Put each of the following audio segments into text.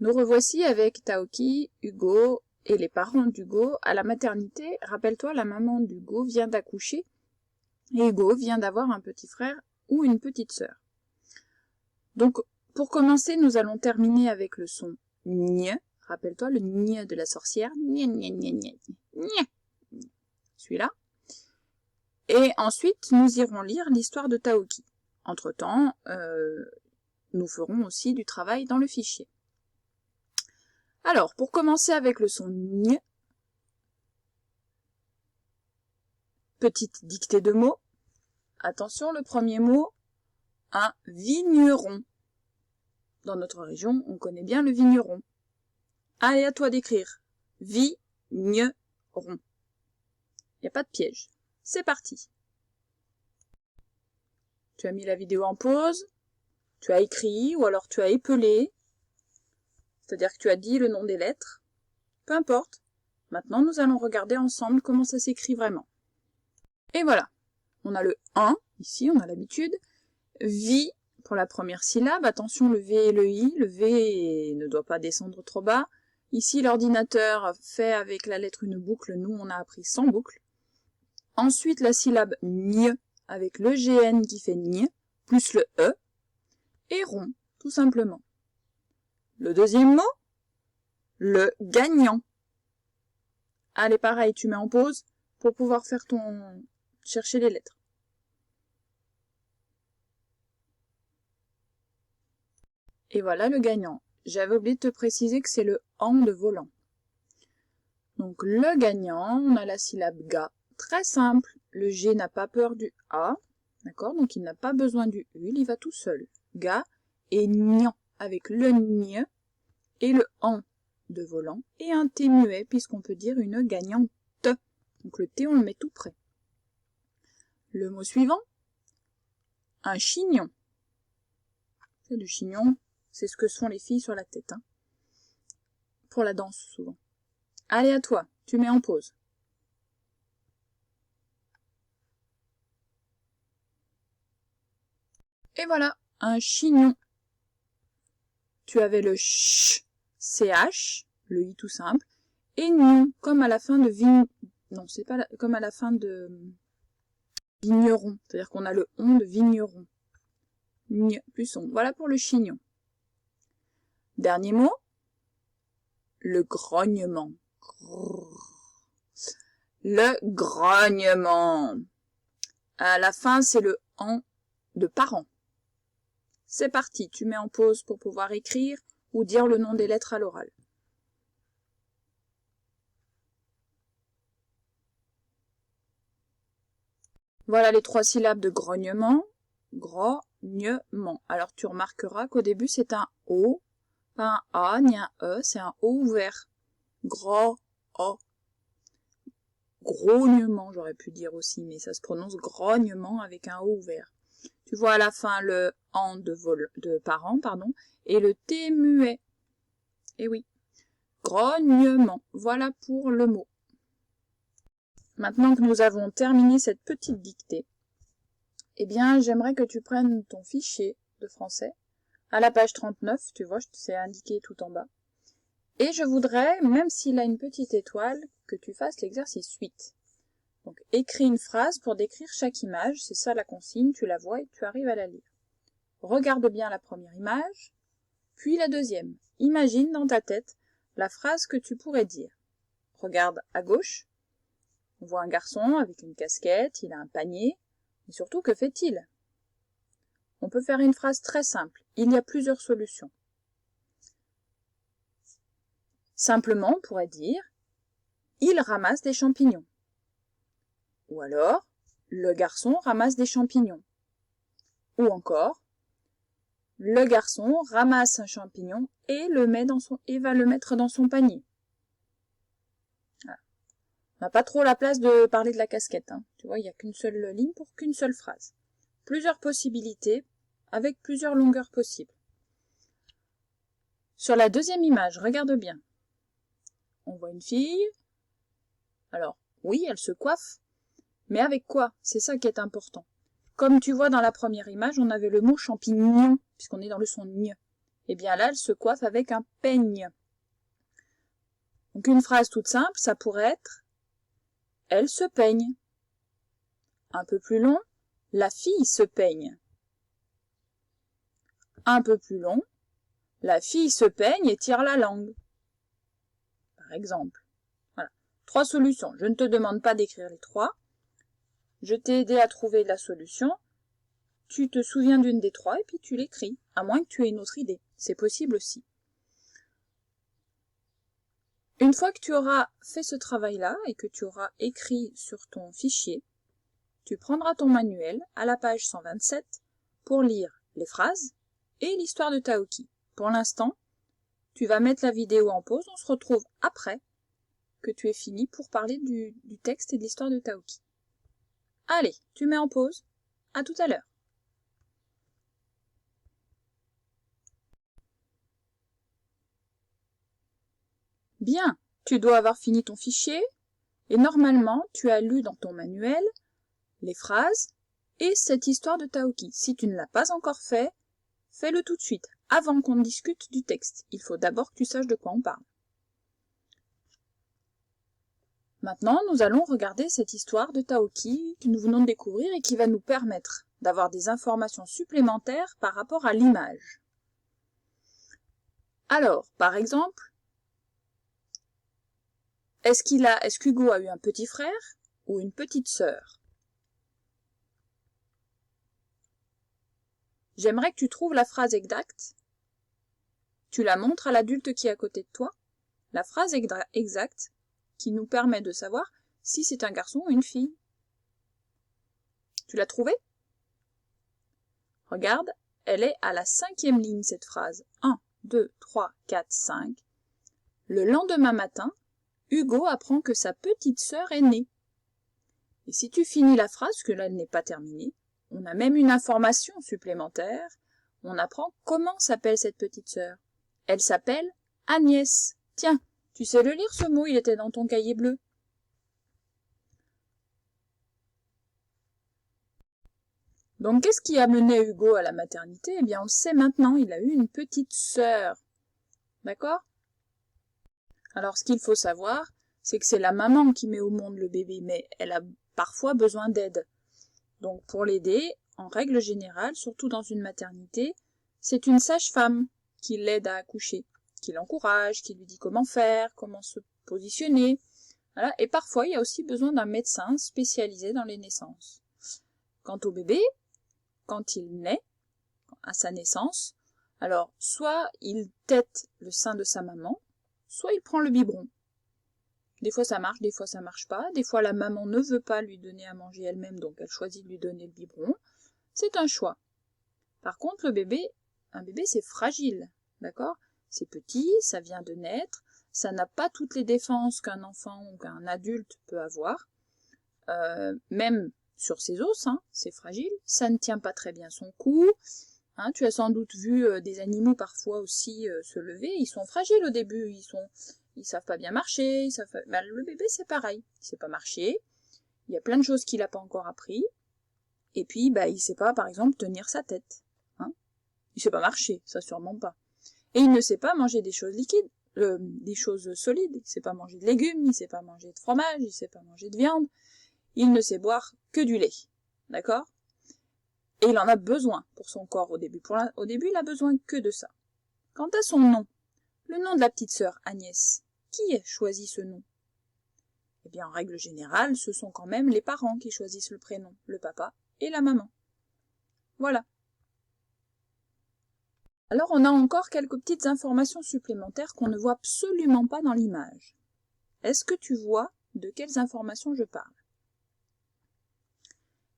Nous revoici avec Taoki, Hugo et les parents d'Hugo à la maternité. Rappelle-toi, la maman d'Hugo vient d'accoucher et Hugo vient d'avoir un petit frère ou une petite sœur. Donc, pour commencer, nous allons terminer avec le son ñ. Rappelle-toi le ñ de la sorcière. Ñ, ñ, ñ, ñ, ñ. Celui-là. Et ensuite, nous irons lire l'histoire de Taoki. Entre-temps, nous ferons aussi du travail dans le fichier. Alors, pour commencer avec le son ñ, petite dictée de mots. Attention, le premier mot, un vigneron. Dans notre région, on connaît bien le vigneron. Allez, à toi d'écrire. Vigneron. Il n'y a pas de piège. C'est parti. Tu as mis la vidéo en pause, tu as écrit ou alors tu as épelé, c'est-à-dire que tu as dit le nom des lettres. Peu importe. Maintenant, nous allons regarder ensemble comment ça s'écrit vraiment. Et voilà. On a le 1, ici, on a l'habitude. Vi, pour la première syllabe. Attention, le V et le I. Le V ne doit pas descendre trop bas. Ici, l'ordinateur fait avec la lettre une boucle. Nous, on a appris sans boucle. Ensuite, la syllabe ñ, avec le GN qui fait ñ, plus le E, et rond, tout simplement. Le deuxième mot, le gagnant. Allez, pareil, tu mets en pause pour pouvoir faire chercher les lettres. Et voilà le gagnant. J'avais oublié de te préciser que c'est le an de volant. Donc le gagnant, on a la syllabe ga. Très simple. Le G n'a pas peur du A. D'accord? Donc il n'a pas besoin du U, il y va tout seul. Ga et gnan avec le ñ et le an de volant et un T muet puisqu'on peut dire une gagnante. Donc le T on le met tout près. Le mot suivant, un chignon. C'est du chignon, c'est ce que font les filles sur la tête. Hein. Pour la danse souvent. Allez à toi, tu mets en pause. Et voilà, un chignon. Tu avais le ch, ch, le i tout simple, et gnon, comme à la fin de non, c'est pas comme à la fin de vigneron, c'est-à-dire qu'on a le on de vigneron. Gn plus on. Voilà pour le chignon. Dernier mot, le grognement. Le grognement. À la fin, c'est le en de parent. C'est parti, tu mets en pause pour pouvoir écrire ou dire le nom des lettres à l'oral. Voilà les 3 syllabes de grognement. Grognement. Alors tu remarqueras qu'au début c'est un O, pas un A ni un E, c'est un O ouvert. Gros, O. Grognement, j'aurais pu dire aussi, mais ça se prononce grognement avec un O ouvert. Tu vois à la fin le en de parent, pardon, et le T muet. Et oui, grognement. Voilà pour le mot. Maintenant que nous avons terminé cette petite dictée, eh bien, j'aimerais que tu prennes ton fichier de français à la page 39, tu vois, c'est indiqué tout en bas. Et je voudrais, même s'il a une petite étoile, que tu fasses l'exercice 8. Donc, écris une phrase pour décrire chaque image, c'est ça la consigne, tu la vois et tu arrives à la lire. Regarde bien la première image, puis la deuxième. Imagine dans ta tête la phrase que tu pourrais dire. Regarde à gauche, on voit un garçon avec une casquette, il a un panier, et surtout, que fait-il? On peut faire une phrase très simple, il y a plusieurs solutions. Simplement, on pourrait dire « Il ramasse des champignons ». Ou alors, le garçon ramasse des champignons. Ou encore, le garçon ramasse un champignon et va le mettre dans son panier. Voilà. On n'a pas trop la place de parler de la casquette. Hein. Tu vois, il n'y a qu'une seule ligne pour qu'une seule phrase. Plusieurs possibilités avec plusieurs longueurs possibles. Sur la deuxième image, regarde bien. On voit une fille. Alors, oui, elle se coiffe. Mais avec quoi? C'est ça qui est important. Comme tu vois dans la première image, on avait le mot champignon, puisqu'on est dans le son ñ. Eh bien là, elle se coiffe avec un peigne. Donc une phrase toute simple, ça pourrait être « Elle se peigne ». Un peu plus long, « La fille se peigne ». Un peu plus long, « La fille se peigne et tire la langue ». Par exemple. Voilà. 3 solutions. Je ne te demande pas d'écrire les 3. Je t'ai aidé à trouver la solution. Tu te souviens d'une des 3 et puis tu l'écris, à moins que tu aies une autre idée. C'est possible aussi. Une fois que tu auras fait ce travail-là et que tu auras écrit sur ton fichier, tu prendras ton manuel à la page 127 pour lire les phrases et l'histoire de Taoki. Pour l'instant, tu vas mettre la vidéo en pause. On se retrouve après que tu aies fini pour parler du texte et de l'histoire de Taoki. Allez, tu mets en pause. À tout à l'heure. Bien, tu dois avoir fini ton fichier et normalement, tu as lu dans ton manuel les phrases et cette histoire de Taoki. Si tu ne l'as pas encore fait, fais-le tout de suite, avant qu'on discute du texte. Il faut d'abord que tu saches de quoi on parle. Maintenant, nous allons regarder cette histoire de Taoki que nous venons de découvrir et qui va nous permettre d'avoir des informations supplémentaires par rapport à l'image. Alors, par exemple, est-ce qu'Hugo a eu un petit frère ou une petite sœur? J'aimerais que tu trouves la phrase exacte. Tu la montres à l'adulte qui est à côté de toi. La phrase exacte qui nous permet de savoir si c'est un garçon ou une fille. Tu l'as trouvée? Regarde, elle est à la 5e ligne cette phrase. 1, 2, 3, 4, 5. Le lendemain matin, Hugo apprend que sa petite sœur est née. Et si tu finis la phrase, que là elle n'est pas terminée, on a même une information supplémentaire. On apprend comment s'appelle cette petite sœur. Elle s'appelle Agnès. Tiens, tu sais le lire ce mot, il était dans ton cahier bleu. Donc qu'est-ce qui a mené Hugo à la maternité? Eh bien on le sait maintenant, il a eu une petite sœur. D'accord? Alors ce qu'il faut savoir, c'est que c'est la maman qui met au monde le bébé, mais elle a parfois besoin d'aide. Donc pour l'aider, en règle générale, surtout dans une maternité, c'est une sage-femme qui l'aide à accoucher, qui l'encourage, qui lui dit comment faire, comment se positionner. Voilà. Et parfois, il y a aussi besoin d'un médecin spécialisé dans les naissances. Quant au bébé, quand il naît, à sa naissance, alors soit il tète le sein de sa maman, soit il prend le biberon. Des fois ça marche, des fois ça marche pas. Des fois la maman ne veut pas lui donner à manger elle-même, donc elle choisit de lui donner le biberon. C'est un choix. Par contre, un bébé c'est fragile, d'accord? C'est petit, ça vient de naître, ça n'a pas toutes les défenses qu'un enfant ou qu'un adulte peut avoir. Même sur ses os, hein, c'est fragile, ça ne tient pas très bien son cou. Hein, tu as sans doute vu des animaux parfois aussi se lever, ils sont fragiles au début, ils savent pas bien marcher, ben, le bébé c'est pareil, il sait pas marcher, il y a plein de choses qu'il n'a pas encore appris, et puis bah, il sait pas par exemple tenir sa tête, hein. Il sait pas marcher, ça sûrement pas, et il ne sait pas manger des choses liquides, des choses solides, il sait pas manger de légumes, il sait pas manger de fromage, il sait pas manger de viande, il ne sait boire que du lait, d'accord? Et il en a besoin pour son corps au début. Au début, il a besoin que de ça. Quant à son nom, le nom de la petite sœur Agnès, qui a choisi ce nom? Eh bien, en règle générale, ce sont quand même les parents qui choisissent le prénom, le papa et la maman. Voilà. Alors, on a encore quelques petites informations supplémentaires qu'on ne voit absolument pas dans l'image. Est-ce que tu vois de quelles informations je parle?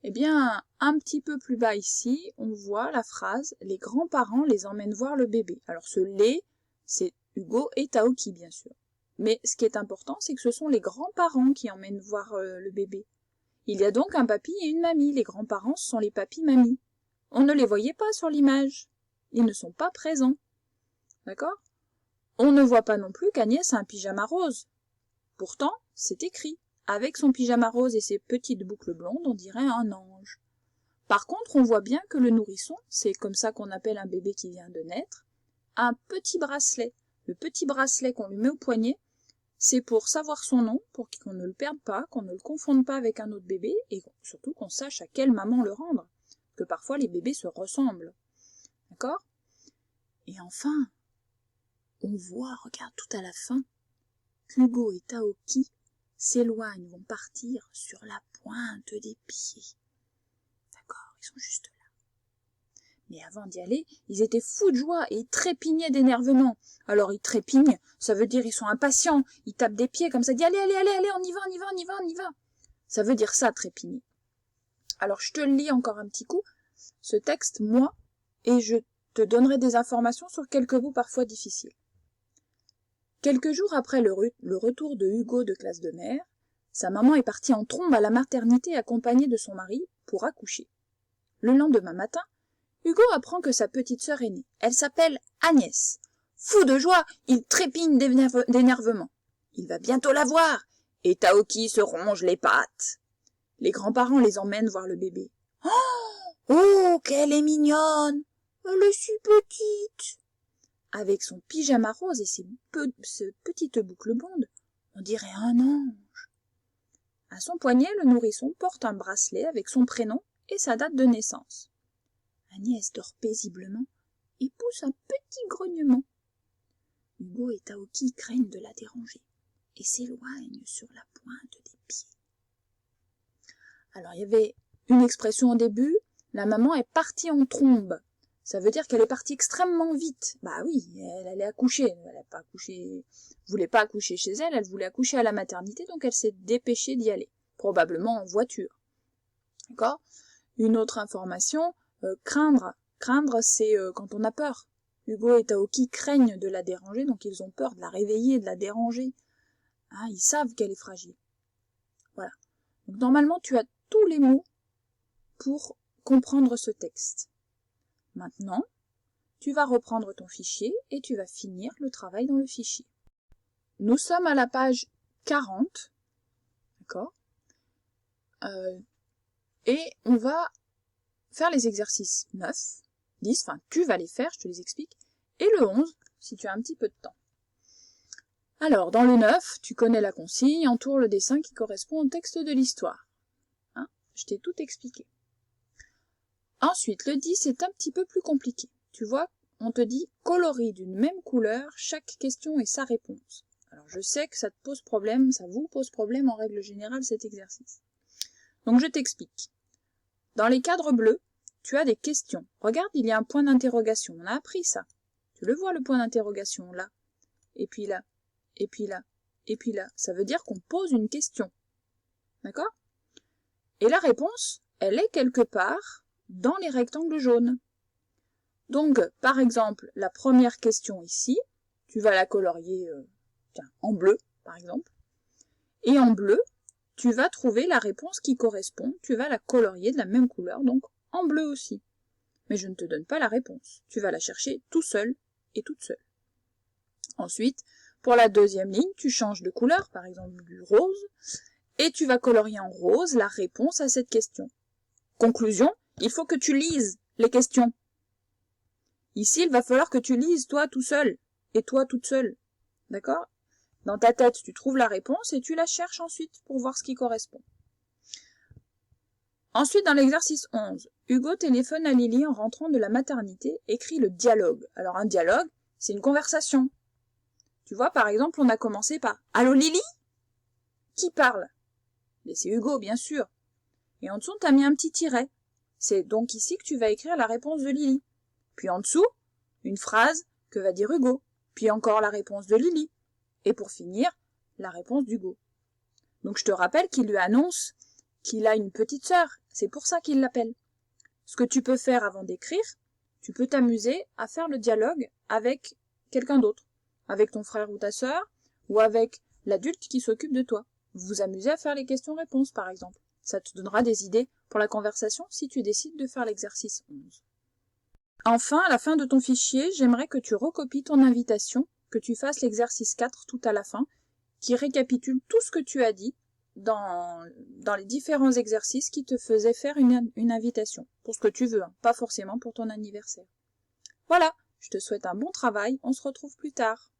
Eh bien, un petit peu plus bas ici, on voit la phrase « Les grands-parents les emmènent voir le bébé ». Alors ce « les », c'est Hugo et Taoki, bien sûr. Mais ce qui est important, c'est que ce sont les grands-parents qui emmènent voir le bébé. Il y a donc un papy et une mamie. Les grands-parents, ce sont les papis-mamies. On ne les voyait pas sur l'image. Ils ne sont pas présents. D'accord? On ne voit pas non plus qu'Agnès a un pyjama rose. Pourtant, c'est écrit. Avec son pyjama rose et ses petites boucles blondes, on dirait un ange. Par contre, on voit bien que le nourrisson, c'est comme ça qu'on appelle un bébé qui vient de naître, un petit bracelet. Le petit bracelet qu'on lui met au poignet, c'est pour savoir son nom, pour qu'on ne le perde pas, qu'on ne le confonde pas avec un autre bébé, et surtout qu'on sache à quelle maman le rendre. Parce que parfois les bébés se ressemblent. D'accord? Et enfin, on voit, regarde tout à la fin, qu'Hugo et Taoki s'éloignent, vont partir sur la pointe des pieds. D'accord, ils sont juste là. Mais avant d'y aller, ils étaient fous de joie et ils trépignaient d'énervement. Alors ils trépignent, ça veut dire ils sont impatients, ils tapent des pieds comme ça, disent allez, allez, allez, allez, on y va, on y va, on y va, on y va. Ça veut dire ça, trépigner. Alors je te le lis encore un petit coup, ce texte, moi, et je te donnerai des informations sur quelques bouts parfois difficiles. Quelques jours après le retour de Hugo de classe de mer, sa maman est partie en trombe à la maternité accompagnée de son mari pour accoucher. Le lendemain matin, Hugo apprend que sa petite sœur est née. Elle s'appelle Agnès. Fou de joie, il trépigne d'énervement. Il va bientôt la voir, et Taoki se ronge les pattes. Les grands-parents les emmènent voir le bébé. Oh, qu'elle est mignonne! Elle est si petite! Avec son pyjama rose et ses petites boucles blondes, on dirait un ange. À son poignet, le nourrisson porte un bracelet avec son prénom et sa date de naissance. Agnès dort paisiblement et pousse un petit grognement. Hugo et Taoki craignent de la déranger et s'éloignent sur la pointe des pieds. Alors, il y avait une expression au début, la maman est partie en trombe. Ça veut dire qu'elle est partie extrêmement vite. Bah oui, elle allait accoucher. Voulait pas accoucher chez elle, elle voulait accoucher à la maternité, donc elle s'est dépêchée d'y aller. Probablement en voiture. D'accord? Une autre information, craindre. Craindre, c'est quand on a peur. Hugo et Taoki craignent de la déranger, donc ils ont peur de la réveiller, de la déranger. Hein, ils savent qu'elle est fragile. Voilà. Donc normalement, tu as tous les mots pour comprendre ce texte. Maintenant, tu vas reprendre ton fichier et tu vas finir le travail dans le fichier. Nous sommes à la page 40, d'accord? Et on va faire les exercices 9, 10, enfin tu vas les faire, je te les explique, et le 11, si tu as un petit peu de temps. Alors, dans le 9, tu connais la consigne, entoure le dessin qui correspond au texte de l'histoire. Hein, je t'ai tout expliqué. Ensuite, le 10 est un petit peu plus compliqué. Tu vois, on te dit « colorie d'une même couleur chaque question et sa réponse ». Alors, je sais que ça te pose problème, ça vous pose problème en règle générale cet exercice. Donc, je t'explique. Dans les cadres bleus, tu as des questions. Regarde, il y a un point d'interrogation. On a appris ça. Tu le vois, le point d'interrogation, là. Et puis là, et puis là, et puis là. Ça veut dire qu'on pose une question. D'accord? Et la réponse, elle est quelque part dans les rectangles jaunes. Donc, par exemple, la première question ici, tu vas la colorier en bleu, par exemple. Et en bleu, tu vas trouver la réponse qui correspond. Tu vas la colorier de la même couleur, donc en bleu aussi. Mais je ne te donne pas la réponse. Tu vas la chercher tout seul et toute seule. Ensuite, pour la deuxième ligne, tu changes de couleur, par exemple du rose, et tu vas colorier en rose la réponse à cette question. Conclusion, il faut que tu lises les questions. Ici, il va falloir que tu lises toi tout seul et toi toute seule. D'accord? Dans ta tête, tu trouves la réponse et tu la cherches ensuite pour voir ce qui correspond. Ensuite, dans l'exercice 11, Hugo téléphone à Lily en rentrant de la maternité, écrit le dialogue. Alors un dialogue, c'est une conversation. Tu vois, par exemple, on a commencé par « Allô Lily ?» Qui parle? C'est Hugo, bien sûr. Et en dessous, tu as mis un petit tiret. C'est donc ici que tu vas écrire la réponse de Lily. Puis en dessous, une phrase que va dire Hugo. Puis encore la réponse de Lily. Et pour finir, la réponse d'Hugo. Donc je te rappelle qu'il lui annonce qu'il a une petite sœur. C'est pour ça qu'il l'appelle. Ce que tu peux faire avant d'écrire, tu peux t'amuser à faire le dialogue avec quelqu'un d'autre. Avec ton frère ou ta sœur, ou avec l'adulte qui s'occupe de toi. Vous vous amusez à faire les questions-réponses, par exemple. Ça te donnera des idées pour la conversation si tu décides de faire l'exercice 11. Enfin, à la fin de ton fichier, j'aimerais que tu recopies ton invitation, que tu fasses l'exercice 4 tout à la fin, qui récapitule tout ce que tu as dit dans les différents exercices qui te faisaient faire une invitation, pour ce que tu veux, hein, pas forcément pour ton anniversaire. Voilà, Je te souhaite un bon travail, on se retrouve plus tard.